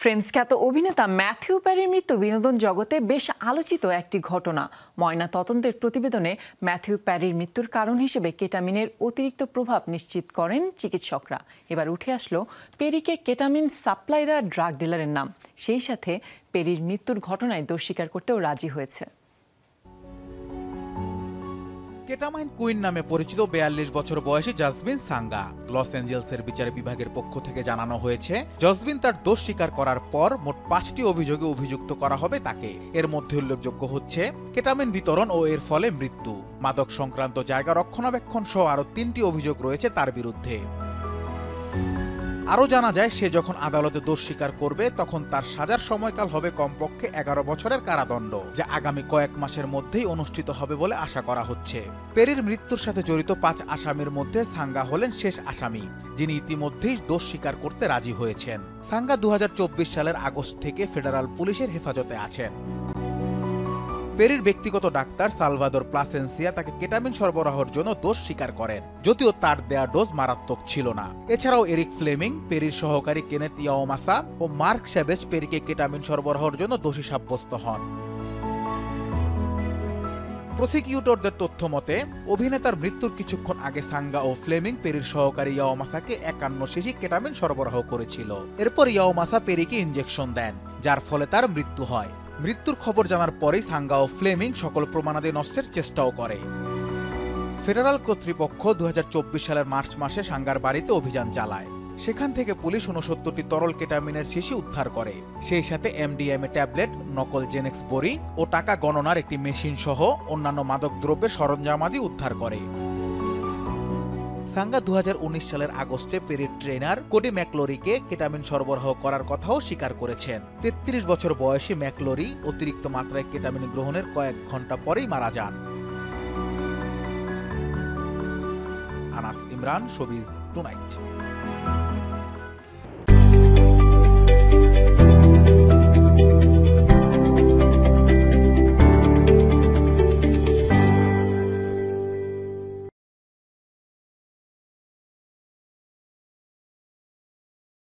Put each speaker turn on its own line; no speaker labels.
Friends খ্যাত অভিনেতা Matthew প্যারির মৃত্যু বিনোদন জগতে বেশ আলোচিত একটি ঘটনা। ময়না তদন্তের প্রতিবেদনে ম্যাথিউ প্যারির মৃত্যুর কারণ হিসেবে কেটামিনের অতিরিক্ত প্রভাব নিশ্চিত করেন চিকিৎসকরা। এবার উঠে আসলো পেরিকে কেটামিন সাপ্লাই দেওয়া ড্রাগ ডিলারের নাম। সেই সাথে পেরির মৃত্যুর ঘটনায় দোষ স্বীকার করতেও রাজি হয়েছে।
কেটামাইন কুইন নামে পরিচিত ৪২ বছর বয়সী জাসমিন সাঙ্গা। লস অ্যাঞ্জেলসের বিচার বিভাগের পক্ষ থেকে জানানো হয়েছে, জাসমিন তার দোষ স্বীকার করার পর মোট ৫টি অভিযোগে অভিযুক্ত করা হবে তাকে। এর মধ্যে উল্লেখযোগ্য হচ্ছে কেটামিন বিতরণ ও এর ফলে মৃত্যু, মাদক সংক্রান্ত জায়গা রক্ষণাবেক্ষণ সহ আরও ৩টি অভিযোগ রয়েছে তার বিরুদ্ধে। আরও জানা যায়, সে যখন আদালতে দোষ স্বীকার করবে তখন তার সাজার সময়কাল হবে কমপক্ষে ১১ বছরের কারাদণ্ড, যা আগামী কয়েক মাসের মধ্যেই অনুষ্ঠিত হবে বলে আশা করা হচ্ছে। পেরির মৃত্যুর সাথে জড়িত ৫ আসামির মধ্যে সাঙ্গা হলেন শেষ আসামি, যিনি ইতিমধ্যেই দোষ স্বীকার করতে রাজি হয়েছেন। সাঙ্গা ২০২৪ সালের আগস্ট থেকে ফেডারাল পুলিশের হেফাজতে আছেন। পেরির ব্যক্তিগত ডাক্তার সালভাদর প্লাসেন্সিয়া তাকে কেটামিন সরবরাহের জন্য দোষ স্বীকার করেন, যদিও তার দেয়া ডোজ মারাত্মক ছিল না। এছাড়াও এরিক ফ্লেমিং, পেরির সহকারী কেনেথ ইয়াওমাসা ও মার্ক স্যাভেজ পেরিকে কেটামিন সরবরাহের জন্য দোষী সাব্যস্ত হন। প্রসিকিউটরদের তথ্য মতে, অভিনেতার মৃত্যুর কিছুক্ষণ আগে সাঙ্গা ও ফ্লেমিং পেরির সহকারী ইয়াওমাসাকে ৫১ শিশি কেটামিন সরবরাহ করেছিল। এরপর ইয়াওমাসা পেরিকে ইনজেকশন দেন, যার ফলে তার মৃত্যু হয়। মৃত্যুর খবর জানার পরেই সাঙ্গা ও ফ্লেমিং সকল প্রমাণাদি নষ্টের চেষ্টাও করে। ফেডারাল কর্তৃপক্ষ ২০২৪ সালের মার্চ মাসে সাঙ্গার বাড়িতে অভিযান চালায়। সেখান থেকে পুলিশ ৬৯টি তরল কেটামিনের শিশি উদ্ধার করে। সেই সাথে এমডিএমএ ট্যাবলেট, নকল জেনেক্স বড়ি ও টাকা গণনার একটি মেশিন সহ অন্যান্য মাদক দ্রব্যের সরঞ্জামাদি উদ্ধার করে। সাঙ্গা ২০১৯ সালের আগস্টে পেরির ট্রেনার কোডি ম্যাকলোরিকে কেটামিন সরবরাহ করার কথাও স্বীকার করেছেন। ৩৩ বছর বয়সী ম্যাকলোরি অতিরিক্ত মাত্রায় কেটামিন গ্রহণের কয়েক ঘন্টা পরেই মারা যান। Anas Imran, showbiz tonight.